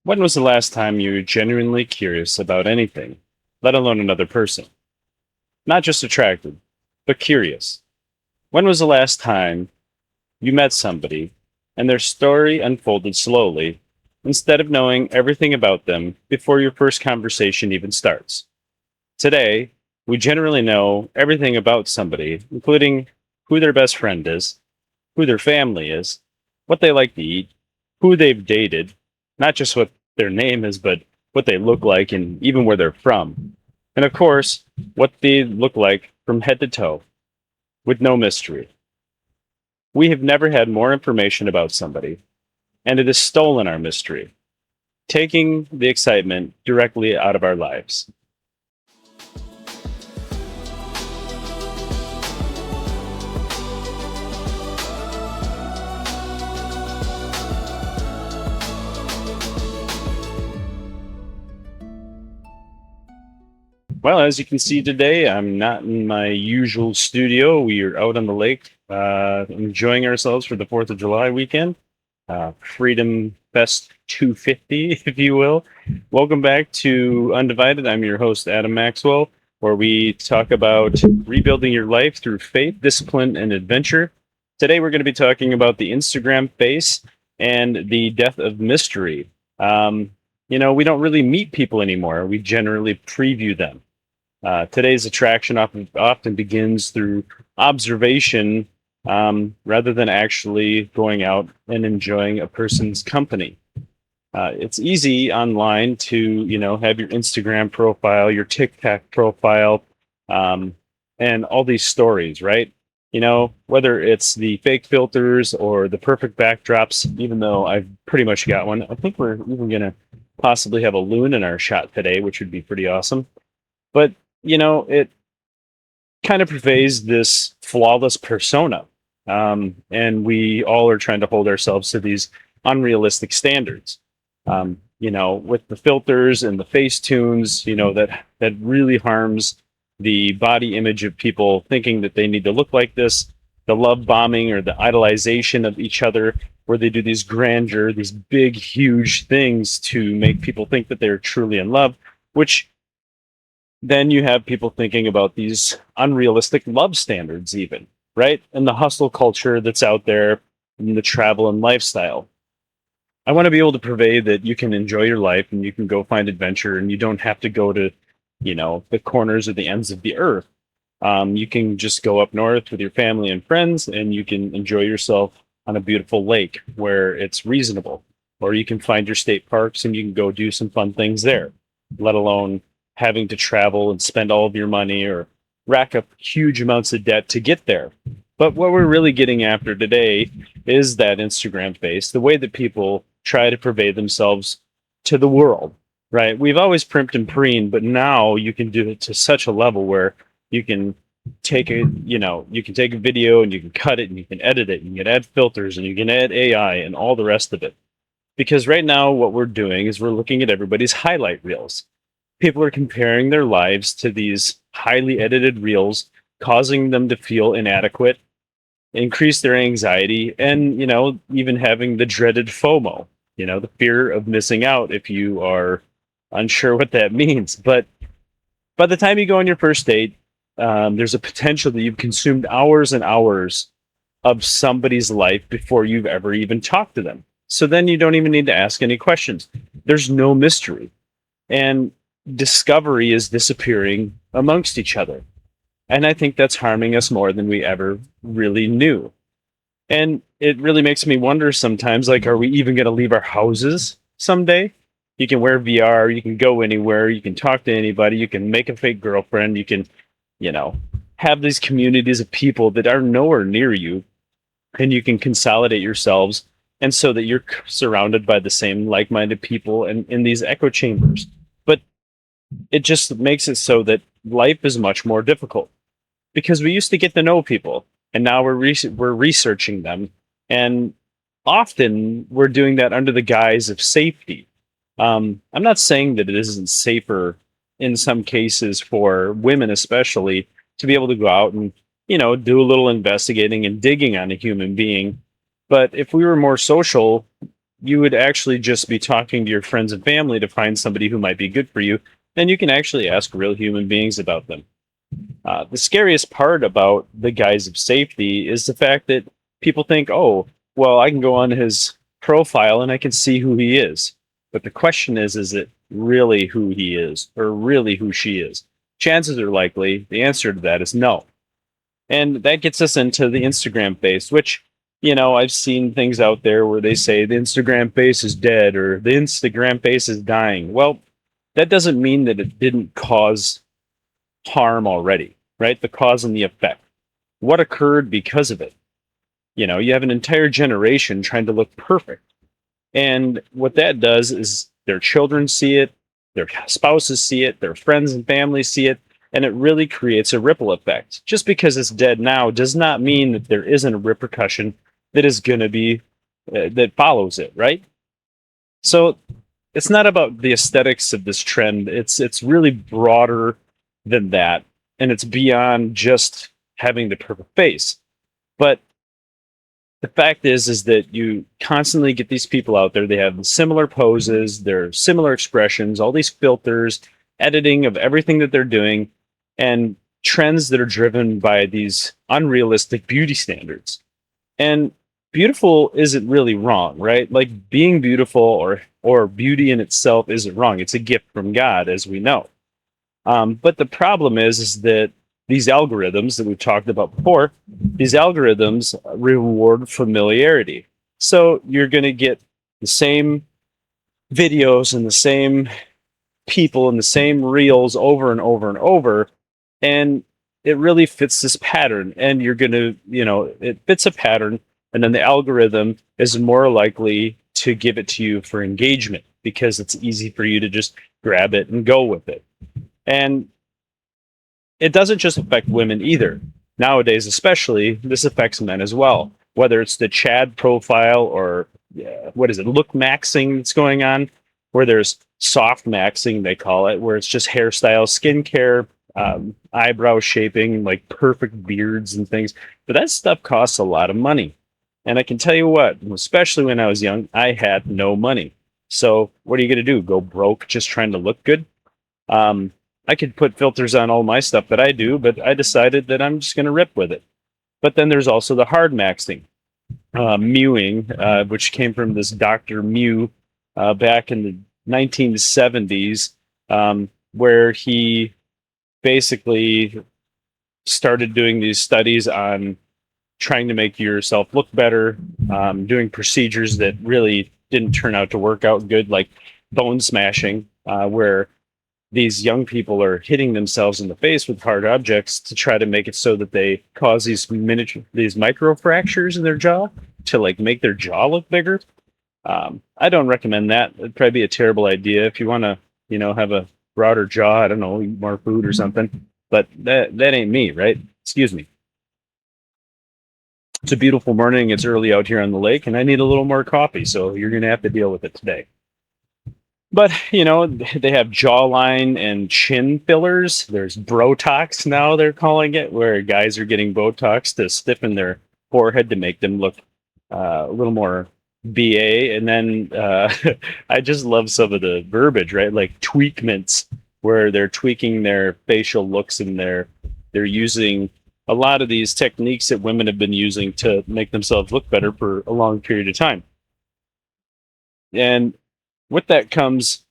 When was the last time you were genuinely curious about anything, let alone another person? Not just attracted, but curious. When was the last time you met somebody and their story unfolded slowly instead of knowing everything about them before your first conversation even starts? Today, we generally know everything about somebody, including who their best friend is, who their family is, what they like to eat, who they've dated, not just what their name is, but what they look like and even where they're from. And of course, what they look like from head to toe, with no mystery. We have never had more information about somebody, and it has stolen our mystery, taking the excitement directly out of our lives. Well, as you can see today, I'm not in my usual studio. We are out on the lake, enjoying ourselves for the 4th of July weekend. Freedom Fest 250, if you will. Welcome back to Undivided. I'm your host, Adam Maxwell, where we talk about rebuilding your life through faith, discipline, and adventure. Today, we're going to be talking about the Instagram face and the death of mystery. We don't really meet people anymore. We generally preview them. Today's attraction often begins through observation rather than actually going out and enjoying a person's company. It's easy online to, have your Instagram profile, your TikTok profile, and all these stories, right? Whether it's the fake filters or the perfect backdrops, even though I've pretty much got one. I think we're even going to possibly have a loon in our shot today, which would be pretty awesome. But it kind of pervades this flawless persona. And we all are trying to hold ourselves to these unrealistic standards. With the filters and the face tunes, that really harms the body image of people thinking that they need to look like this, the love bombing or the idolization of each other, where they do these grandeur, these big, huge things to make people think that they're truly in love, which then you have people thinking about these unrealistic love standards, even, right? And the hustle culture that's out there and the travel and lifestyle. I want to be able to pervade that you can enjoy your life and you can go find adventure and you don't have to go to, the corners or the ends of the earth. You can just go up north with your family and friends and you can enjoy yourself on a beautiful lake where it's reasonable. Or you can find your state parks and you can go do some fun things there, let alone having to travel and spend all of your money or rack up huge amounts of debt to get there. But what we're really getting after today is that Instagram face, the way that people try to pervade themselves to the world, right? We've always primped and preened, but now you can do it to such a level where you can you can take a video and you can cut it and you can edit it and you can add filters and you can add AI and all the rest of it. Because right now what we're doing is we're looking at everybody's highlight reels. People are comparing their lives to these highly edited reels, causing them to feel inadequate, increase their anxiety, and even having the dreaded FOMO, the fear of missing out if you are unsure what that means. But by the time you go on your first date, there's a potential that you've consumed hours and hours of somebody's life before you've ever even talked to them. So then you don't even need to ask any questions. There's no mystery. And discovery is disappearing amongst each other. And I think that's harming us more than we ever really knew. And it really makes me wonder sometimes, like, are we even going to leave our houses someday? You can wear VR, you can go anywhere, you can talk to anybody, you can make a fake girlfriend, you can, have these communities of people that are nowhere near you, and you can consolidate yourselves. And so that you're surrounded by the same like-minded people and in these echo chambers. But it just makes it so that life is much more difficult because we used to get to know people and now we're researching them, and often we're doing that under the guise of safety. I'm not saying that it isn't safer in some cases for women especially to be able to go out and do a little investigating and digging on a human being, but if we were more social, you would actually just be talking to your friends and family to find somebody who might be good for you, and you can actually ask real human beings about them. The scariest part about the guise of safety is the fact that people think, oh, well, I can go on his profile and I can see who he is. But the question is it really who he is or really who she is? Chances are likely the answer to that is no. And that gets us into the Instagram face, which, I've seen things out there where they say the Instagram face is dead or the Instagram face is dying. Well, that doesn't mean that it didn't cause harm already, right? The cause and the effect. What occurred because of it? You have an entire generation trying to look perfect. And what that does is their children see it, their spouses see it, their friends and family see it, and it really creates a ripple effect. Just because it's dead now does not mean that there isn't a repercussion that is going to be that follows it, right? So it's not about the aesthetics of this trend. It's really broader than that, and it's beyond just having the perfect face. But the fact is that you constantly get these people out there. They have similar poses, they're similar expressions, all these filters, editing of everything that they're doing, and trends that are driven by these unrealistic beauty standards. And beautiful isn't really wrong, right? Like being beautiful or beauty in itself isn't wrong. It's a gift from God, as we know. But the problem is that these algorithms that we've talked about before, these algorithms reward familiarity. So you're going to get the same videos and the same people and the same reels over and over and over. And it really fits this pattern. And you're going to, it fits a pattern. And then the algorithm is more likely to give it to you for engagement because it's easy for you to just grab it and go with it. And it doesn't just affect women either. Nowadays, especially, this affects men as well. Whether it's the Chad profile or look maxing that's going on, where there's soft maxing, they call it, where it's just hairstyle, skincare, eyebrow shaping, like perfect beards and things. But that stuff costs a lot of money. And I can tell you what, especially when I was young, I had no money. So what are you going to do? Go broke just trying to look good? I could put filters on all my stuff that I do, but I decided that I'm just going to rip with it. But then there's also the hard maxing, mewing, which came from this Dr. Mew back in the 1970s, where he basically started doing these studies on trying to make yourself look better, doing procedures that really didn't turn out to work out good, like bone smashing, where these young people are hitting themselves in the face with hard objects to try to make it so that they cause these micro fractures in their jaw to like make their jaw look bigger. I don't recommend that. It'd probably be a terrible idea if you want to, have a broader jaw. I don't know, eat more food or something. But that ain't me, right? Excuse me. It's a beautiful morning. It's early out here on the lake, and I need a little more coffee. So you're going to have to deal with it today. But, they have jawline and chin fillers. There's Botox now, they're calling it, where guys are getting Botox to stiffen their forehead to make them look a little more BA. And then I just love some of the verbiage, right? Like tweakments, where they're tweaking their facial looks and they're using a lot of these techniques that women have been using to make themselves look better for a long period of time. And with that comes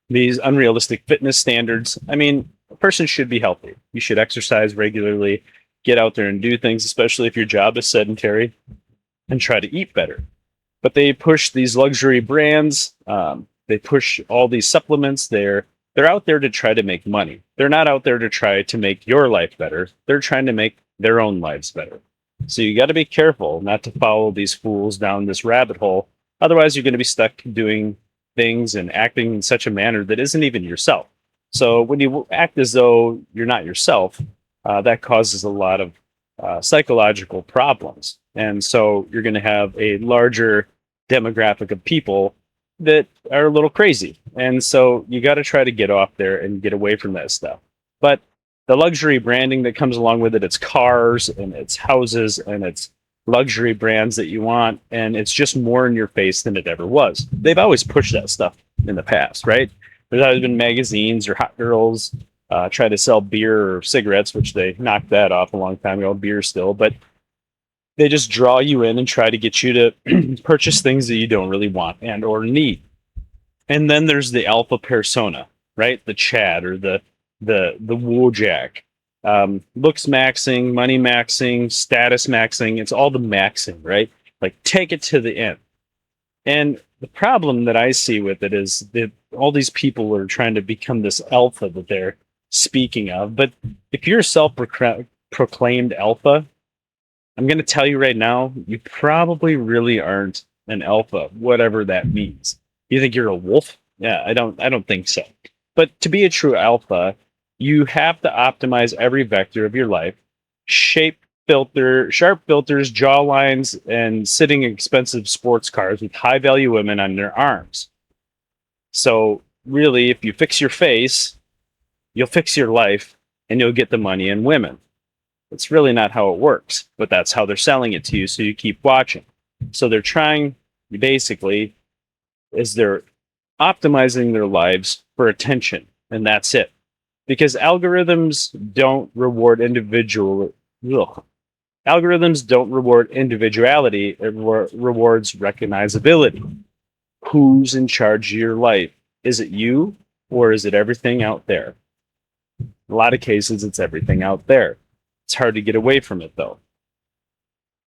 these unrealistic fitness standards. I mean, a person should be healthy. You should exercise regularly, get out there and do things, especially if your job is sedentary, and try to eat better. But they push these luxury brands. They push all these supplements. They're out there to try to make money. They're not out there to try to make your life better. They're trying to make their own lives better. So you got to be careful not to follow these fools down this rabbit hole. Otherwise, you're going to be stuck doing things and acting in such a manner that isn't even yourself. So when you act as though you're not yourself, that causes a lot of psychological problems. And so you're going to have a larger demographic of people that are a little crazy. And so you got to try to get off there and get away from that stuff. But the luxury branding that comes along with it, it's cars and it's houses and it's luxury brands that you want, and it's just more in your face than it ever was. They've always pushed that stuff in the past, right? There's always been magazines or hot girls try to sell beer or cigarettes, which they knocked that off a long time ago, beer still, but they just draw you in and try to get you to purchase things that you don't really want and or need. And then there's the alpha persona, right? The Chad or the Wojak. Looks maxing, money maxing, status maxing. It's all the maxing, right? Like take it to the end. And the problem that I see with it is that all these people are trying to become this alpha that they're speaking of. But if you're a self-proclaimed alpha, I'm going to tell you right now, you probably really aren't an alpha, whatever that means. You think you're a wolf? Yeah, I don't think so. But to be a true alpha, you have to optimize every vector of your life, shape sharp filters, jaw lines, and sitting in expensive sports cars with high value women on their arms. So really, if you fix your face, you'll fix your life and you'll get the money and women. It's really not how it works, but that's how they're selling it to you, so you keep watching. So they're trying, basically, is they're optimizing their lives for attention, and that's it. Because algorithms don't reward individuality, it rewards recognizability. Who's in charge of your life? Is it you, or is it everything out there? In a lot of cases, it's everything out there. It's hard to get away from it, though.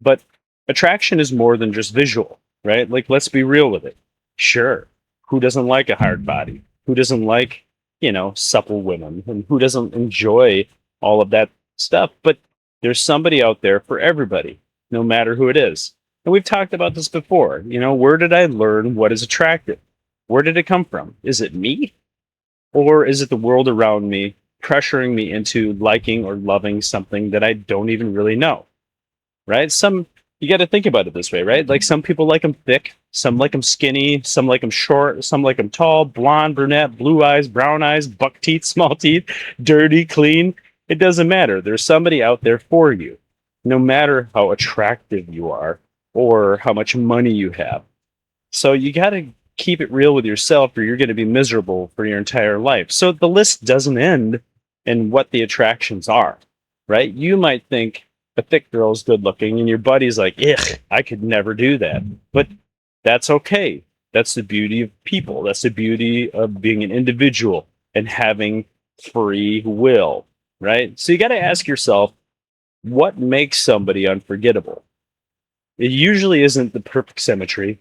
But attraction is more than just visual, right? Like, let's be real with it. Sure, who doesn't like a hard body? Who doesn't like, supple women? And who doesn't enjoy all of that stuff? But there's somebody out there for everybody, no matter who it is. And we've talked about this before. Where did I learn what is attractive? Where did it come from? Is it me? Or is it the world around me pressuring me into liking or loving something that I don't even really know? Right? You got to think about it this way, right? Like some people like them thick, some like them skinny, some like them short, some like them tall, blonde, brunette, blue eyes, brown eyes, buck teeth, small teeth, dirty, clean. It doesn't matter. There's somebody out there for you, no matter how attractive you are or how much money you have. So you got to keep it real with yourself or you're going to be miserable for your entire life. So the list doesn't end in what the attractions are, right? You might think a thick girl's good looking and your buddy's like, ugh, I could never do that. But that's okay. That's the beauty of people. That's the beauty of being an individual and having free will, right? So you got to ask yourself, what makes somebody unforgettable? It usually isn't the perfect symmetry.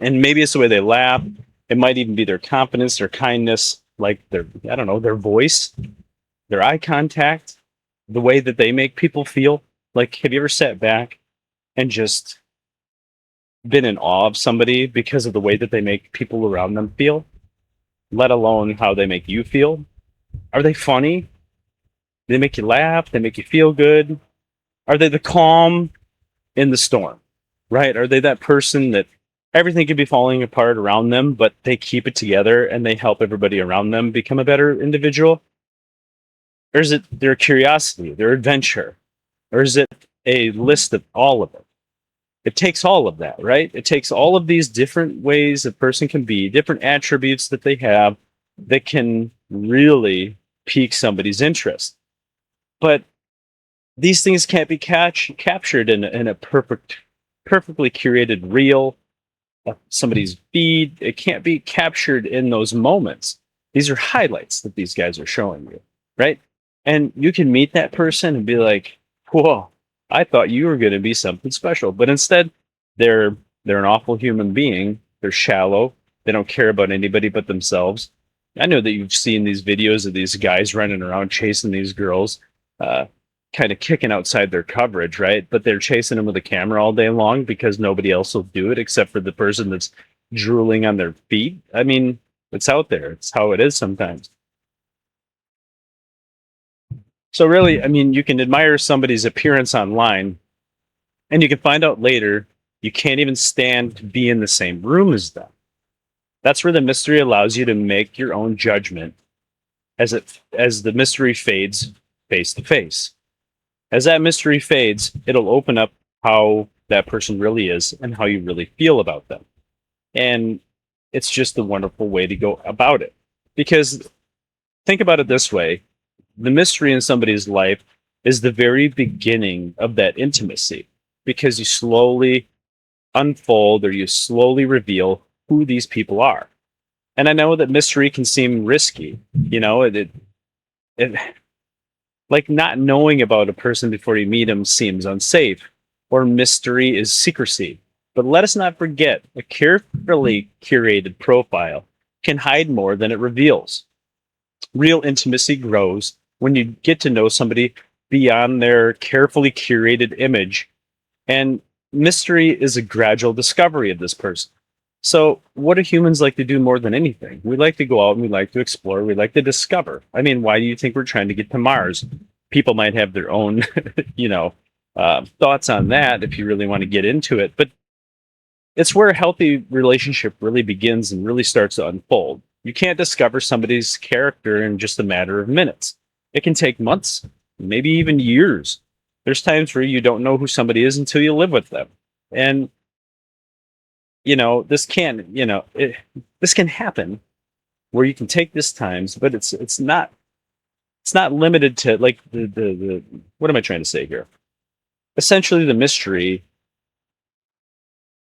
And maybe it's the way they laugh. It might even be their confidence, their kindness, like their voice, their eye contact, the way that they make people feel. Like, have you ever sat back and just been in awe of somebody because of the way that they make people around them feel, let alone how they make you feel? Are they funny? They make you laugh? They make you feel good? Are they the calm in the storm, right? Are they that person that everything could be falling apart around them, but they keep it together and they help everybody around them become a better individual? Or is it their curiosity, their adventure? Or is it a list of all of it? It takes all of that, right? It takes all of these different ways a person can be, different attributes that they have that can really pique somebody's interest. But these things can't be captured in a perfectly curated reel, somebody's feed. It can't be captured in those moments. These are highlights that these guys are showing you, right? And you can meet that person and be like, whoa, I thought you were going to be something special. But instead, they're an awful human being. They're shallow. They don't care about anybody but themselves. I know that you've seen these videos of these guys running around chasing these girls, kind of kicking outside their coverage, right? But they're chasing them with a camera all day long because nobody else will do it except for the person that's drooling on their feet. I mean, it's out there. It's how it is sometimes. So really, I mean, you can admire somebody's appearance online, and you can find out later you can't even stand to be in the same room as them. That's where the mystery allows you to make your own judgment as the mystery fades face to face. As that mystery fades, it'll open up how that person really is and how you really feel about them. And it's just a wonderful way to go about it. Because think about it this way, the mystery in somebody's life is the very beginning of that intimacy, because you slowly unfold or you slowly reveal who these people are. And I know that mystery can seem risky, it like not knowing about a person before you meet him seems unsafe, or mystery is secrecy. But let us not forget, a carefully curated profile can hide more than it reveals. Real intimacy grows when you get to know somebody beyond their carefully curated image, and mystery is a gradual discovery of this person. So, what do humans like to do more than anything? We like to go out and we like to explore, we like to discover. I mean, why do you think we're trying to get to Mars? People might have their own, thoughts on that if you really want to get into it. But it's where a healthy relationship really begins and really starts to unfold. You can't discover somebody's character in just a matter of minutes. It can take months, maybe even years. There's times where you don't know who somebody is until you live with them. And this can happen where you can take this times, but it's not limited to like the what am I trying to say here? Essentially the mystery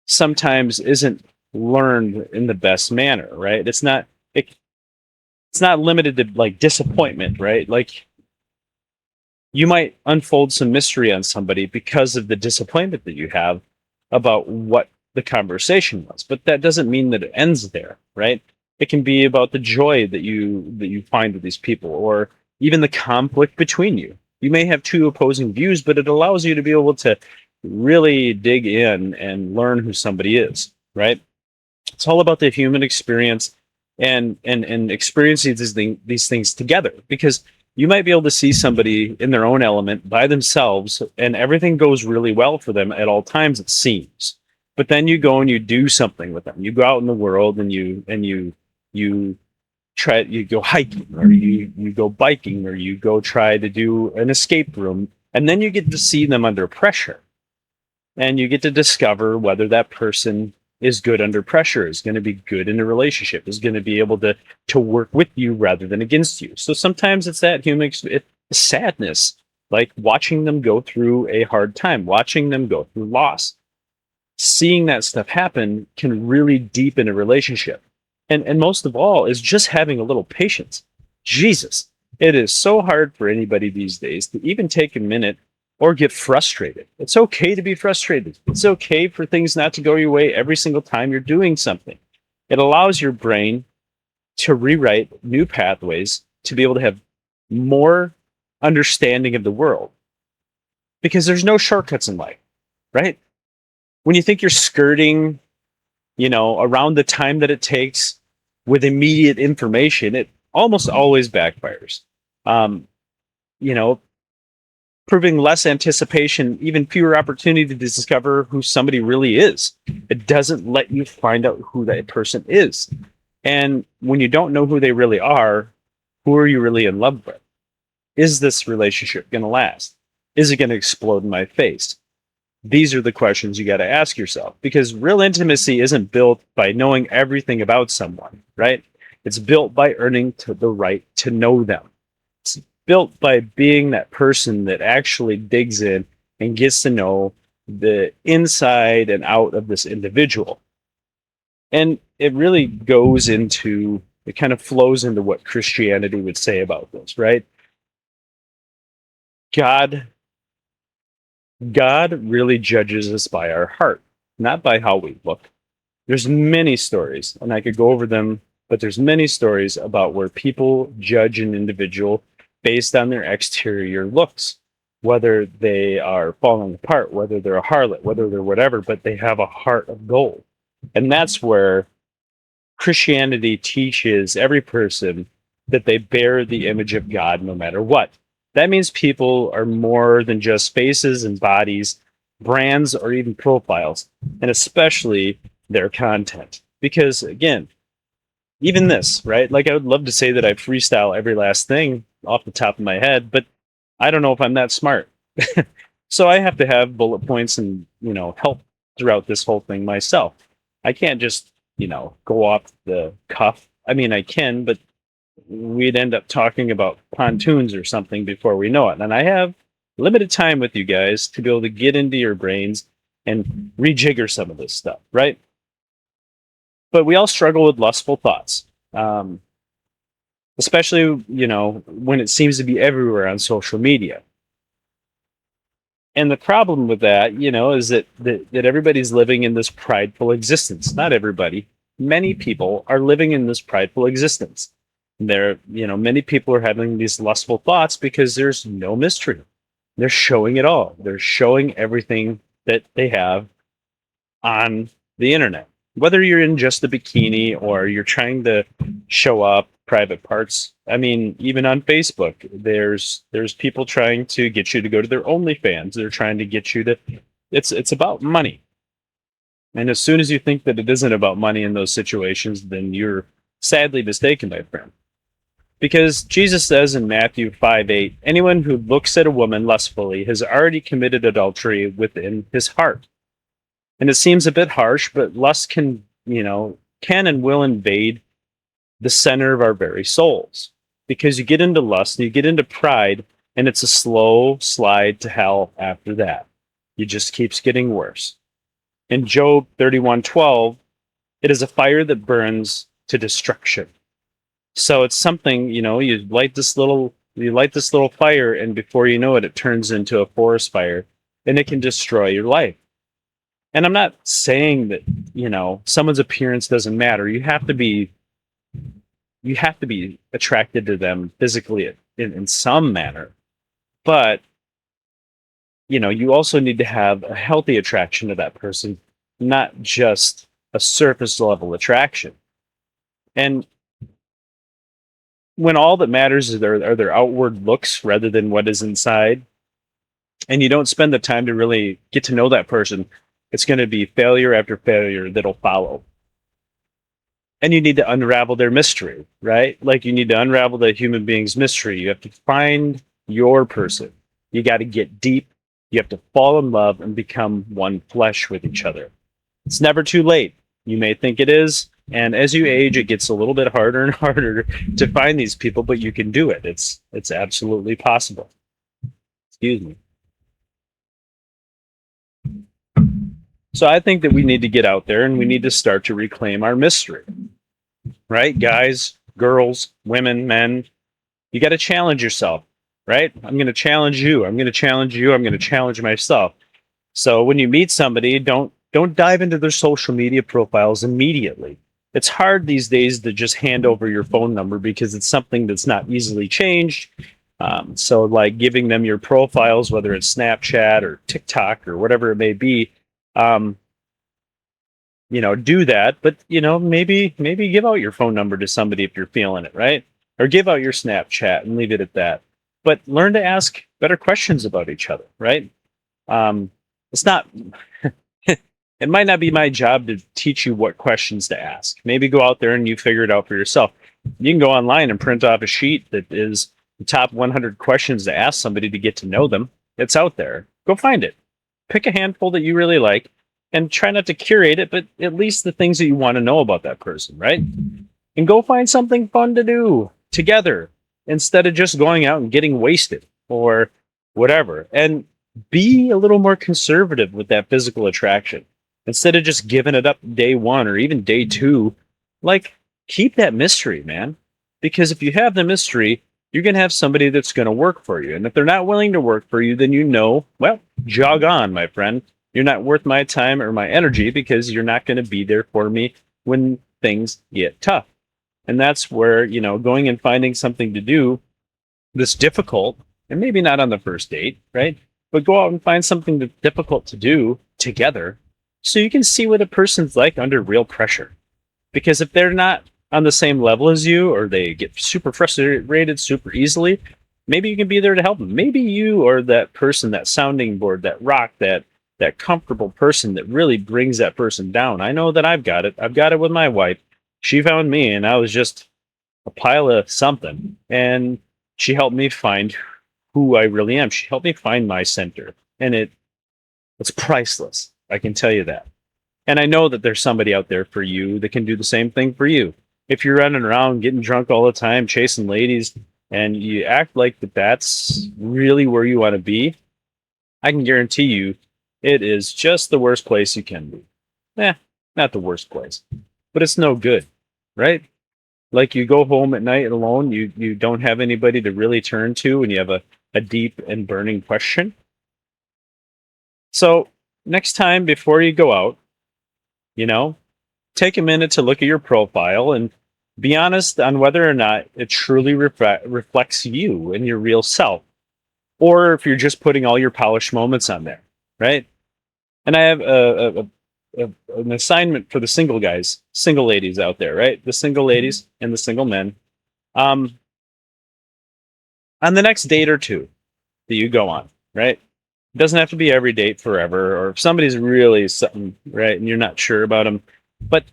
sometimes isn't learned in the best manner, right? It's not limited to like disappointment, right? Like you might unfold some mystery on somebody because of the disappointment that you have about what the conversation was, but that doesn't mean that it ends there, right? It can be about the joy that you find with these people, or even the conflict between you. You may have two opposing views, but it allows you to be able to really dig in and learn who somebody is, right? It's all about the human experience, and experiencing these things together, because you might be able to see somebody in their own element by themselves and everything goes really well for them at all times, it seems. But then you go and you do something with them. You go out in the world and you try, you go hiking, or you go biking, or you go try to do an escape room, and then you get to see them under pressure, and you get to discover whether that person is good under pressure, is going to be good in a relationship, is going to be able to work with you rather than against you. So sometimes it's that sadness, like watching them go through a hard time, watching them go through loss. Seeing that stuff happen can really deepen a relationship. And most of all is just having a little patience. Jesus, it is so hard for anybody these days to even take a minute or get frustrated. It's okay to be frustrated. It's okay for things not to go your way every single time you're doing something. It allows your brain to rewrite new pathways to be able to have more understanding of the world. Because there's no shortcuts in life, right? When you think you're skirting, around the time that it takes with immediate information, it almost always backfires. You know, Proving less anticipation, even fewer opportunity to discover who somebody really is. It doesn't let you find out who that person is. And when you don't know who they really are, who are you really in love with? Is this relationship going to last? Is it going to explode in my face? These are the questions you got to ask yourself, because real intimacy isn't built by knowing everything about someone, right? It's built by earning the right to know them. It's built by being that person that actually digs in and gets to know the inside and out of this individual. And it really goes into, it kind of flows into what Christianity would say about this, right? God really judges us by our heart, not by how we look. There's many stories, and I could go over them, but there's many stories about where people judge an individual based on their exterior looks, whether they are falling apart, whether they're a harlot, whether they're whatever, but they have a heart of gold. And that's where Christianity teaches every person that they bear the image of God no matter what. That means people are more than just faces and bodies, brands, or even profiles, and especially their content. Because again, even this, right? Like I would love to say that I freestyle every last thing off the top of my head, but I don't know if I'm that smart. So I have to have bullet points and, help throughout this whole thing myself. I can't just, go off the cuff. I mean, I can, but we'd end up talking about pontoons or something before we know it. And I have limited time with you guys to be able to get into your brains and rejigger some of this stuff, right? But we all struggle with lustful thoughts, especially, when it seems to be everywhere on social media. And the problem with that, is that everybody's living in this prideful existence. Not everybody. Many people are living in this prideful existence. Many people are having these lustful thoughts because there's no mystery. They're showing it all. They're showing everything that they have on the internet. Whether you're in just a bikini or you're trying to show up private parts. I mean, even on Facebook, there's people trying to get you to go to their OnlyFans. They're trying to get you to it's about money. And as soon as you think that it isn't about money in those situations, then you're sadly mistaken, my friend. Because Jesus says in Matthew 5:8, anyone who looks at a woman lustfully has already committed adultery within his heart. And it seems a bit harsh, but lust can and will invade the center of our very souls. Because you get into lust and you get into pride, and it's a slow slide to hell after that. It just keeps getting worse. In Job 31:12, it is a fire that burns to destruction. So it's something, you light this little fire, and before you know it, it turns into a forest fire, and it can destroy your life. And I'm not saying that, someone's appearance doesn't matter. You have to be attracted to them physically in some manner. But, you also need to have a healthy attraction to that person, not just a surface level attraction. And when all that matters are their outward looks rather than what is inside, and you don't spend the time to really get to know that person, it's going to be failure after failure that'll follow. And you need to unravel their mystery, right? Like you need to unravel the human being's mystery. You have to find your person. You got to get deep. You have to fall in love and become one flesh with each other. It's never too late. You may think it is. And as you age, it gets a little bit harder and harder to find these people, but you can do it. It's absolutely possible. Excuse me. So I think that we need to get out there and we need to start to reclaim our mystery. Right? Guys, girls, women, men, you got to challenge yourself, right? I'm going to challenge you. I'm going to challenge you. I'm going to challenge myself. So when you meet somebody, don't dive into their social media profiles immediately. It's hard these days to just hand over your phone number because it's something that's not easily changed. So like giving them your profiles, whether it's Snapchat or TikTok or whatever it may be, do that, but maybe give out your phone number to somebody if you're feeling it, right? Or give out your Snapchat and leave it at that. But learn to ask better questions about each other, right? It's not it might not be my job to teach you what questions to ask. Maybe go out there and you figure it out for yourself. You can go online and print off a sheet that is the top 100 questions to ask somebody to get to know them. It's out there. Go find it. Pick a handful that you really like and try not to curate it, but at least the things that you want to know about that person, right? And go find something fun to do together instead of just going out and getting wasted or whatever. And be a little more conservative with that physical attraction. Instead of just giving it up day one or even day two, like keep that mystery, man. Because if you have the mystery, you're going to have somebody that's going to work for you. And if they're not willing to work for you, then well, jog on, my friend. You're not worth my time or my energy because you're not going to be there for me when things get tough. And that's where, going and finding something to do that's difficult, and maybe not on the first date, right? But go out and find something that's difficult to do together so you can see what a person's like under real pressure. Because if they're not on the same level as you, or they get super frustrated super easily, maybe you can be there to help them. Maybe you are that person, that sounding board, that rock, that comfortable person that really brings that person down. I know that I've got it. I've got it with my wife. She found me and I was just a pile of something. And she helped me find who I really am. She helped me find my center. and it's priceless. I can tell you that. And I know that there's somebody out there for you that can do the same thing for you. If you're running around getting drunk all the time, chasing ladies, and you act like that's really where you want to be, I can guarantee you it is just the worst place you can be. Not the worst place, but it's no good, right? Like you go home at night alone, you don't have anybody to really turn to, and you have a deep and burning question. So next time before you go out, you know, take a minute to look at your profile and be honest on whether or not it truly reflects you and your real self, or if you're just putting all your polished moments on there, right? And I have an assignment for the single guys, single ladies out there, right? The single ladies and the single men. On the next date or two that you go on, right? It doesn't have to be every date forever, or if somebody's really something, right, and you're not sure about them, but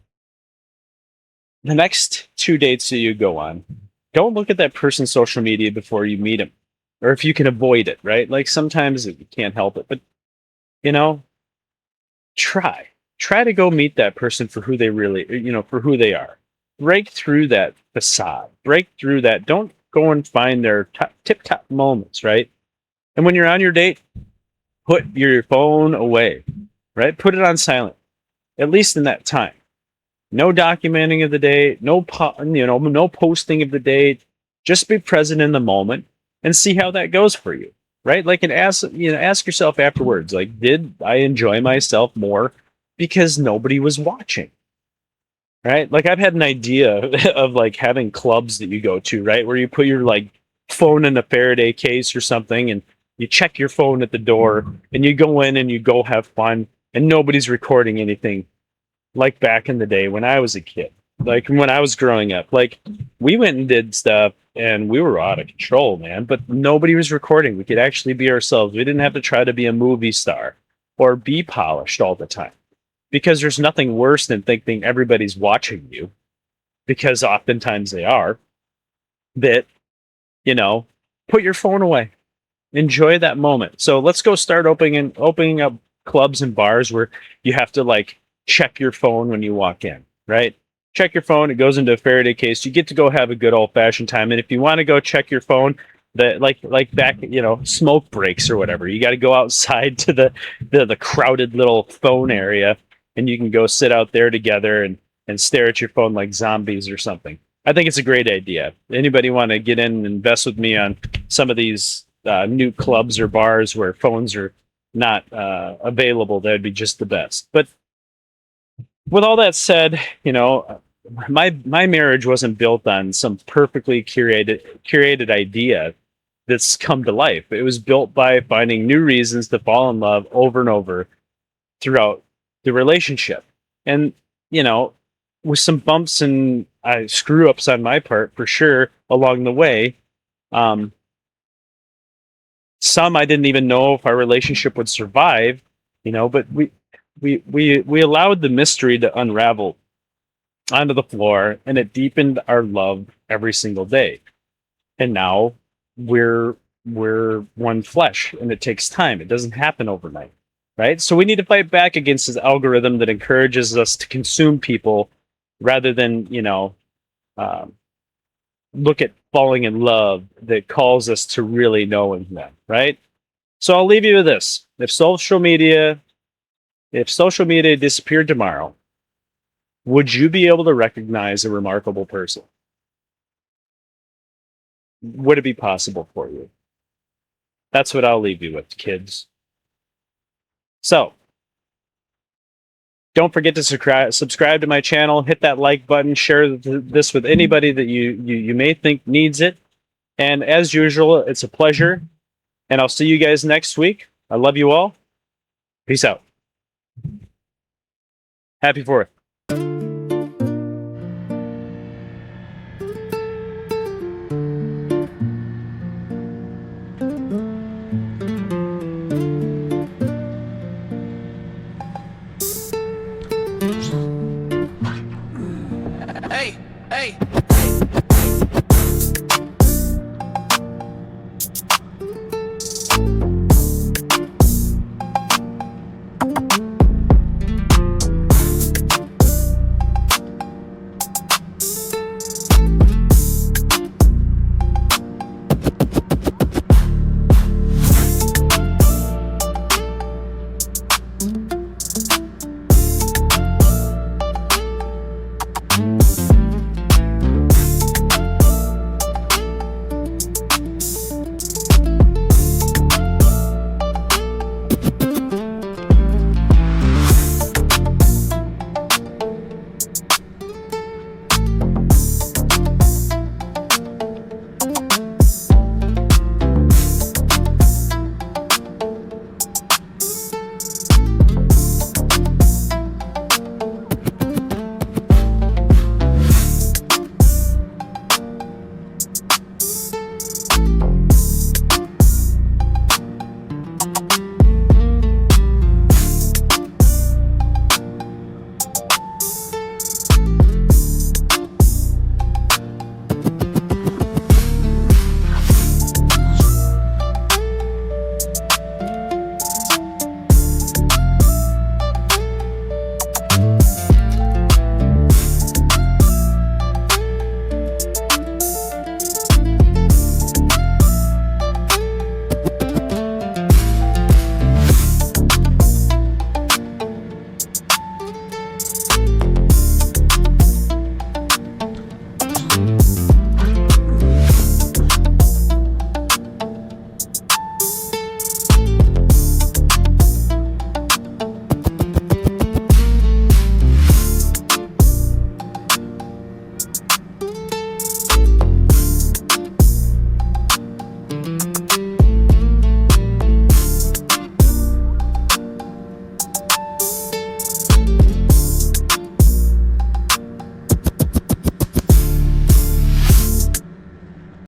the next two dates that you go on, don't look at that person's social media before you meet them, or if you can avoid it, right? Like sometimes you can't help it, but you know, try to go meet that person for who they really, for who they are. Break through that facade. Break through that. Don't go and find their tip top moments, right? And when you're on your date, put your phone away, right? Put it on silent, at least in that time. No documenting of the date, no posting of the date. Just be present in the moment and see how that goes for you, right? Like, and ask yourself afterwards, like, did I enjoy myself more because nobody was watching, right? Like, I've had an idea of like having clubs that you go to, right, where you put your like phone in a Faraday case or something, and you check your phone at the door, and you go in and you go have fun, and nobody's recording anything, like back in the day when I was a kid, like when I was growing up. Like we went and did stuff and we were out of control, man, but nobody was recording. We could actually be ourselves. We didn't have to try to be a movie star or be polished all the time, because there's nothing worse than thinking everybody's watching you, because oftentimes they are. That, put your phone away. Enjoy that moment. So let's go start opening up clubs and bars where you have to like check your phone when you walk in, right? Check your phone. It goes into a Faraday case. You get to go have a good old fashioned time. And if you want to go check your phone, that like back, smoke breaks or whatever, you got to go outside to the crowded little phone area, and you can go sit out there together and stare at your phone like zombies or something. I think it's a great idea. Anybody want to get in and invest with me on some of these new clubs or bars where phones are not available? That'd be just the best. But with all that said, my marriage wasn't built on some perfectly curated idea that's come to life. It was built by finding new reasons to fall in love over and over throughout the relationship. And, with some bumps and screw ups on my part, for sure, along the way. Some I didn't even know if our relationship would survive, but we allowed the mystery to unravel onto the floor, and it deepened our love every single day. And now we're one flesh, and it takes time. It doesn't happen overnight, right? So we need to fight back against this algorithm that encourages us to consume people rather than look at falling in love, that calls us to really knowing them, right? So I'll leave you with this: if social media disappeared tomorrow, would you be able to recognize a remarkable person? Would it be possible for you? That's what I'll leave you with, kids. So, don't forget to subscribe to my channel, hit that like button, share this with anybody that you may think needs it. And as usual, it's a pleasure. And I'll see you guys next week. I love you all. Peace out. Happy 4th.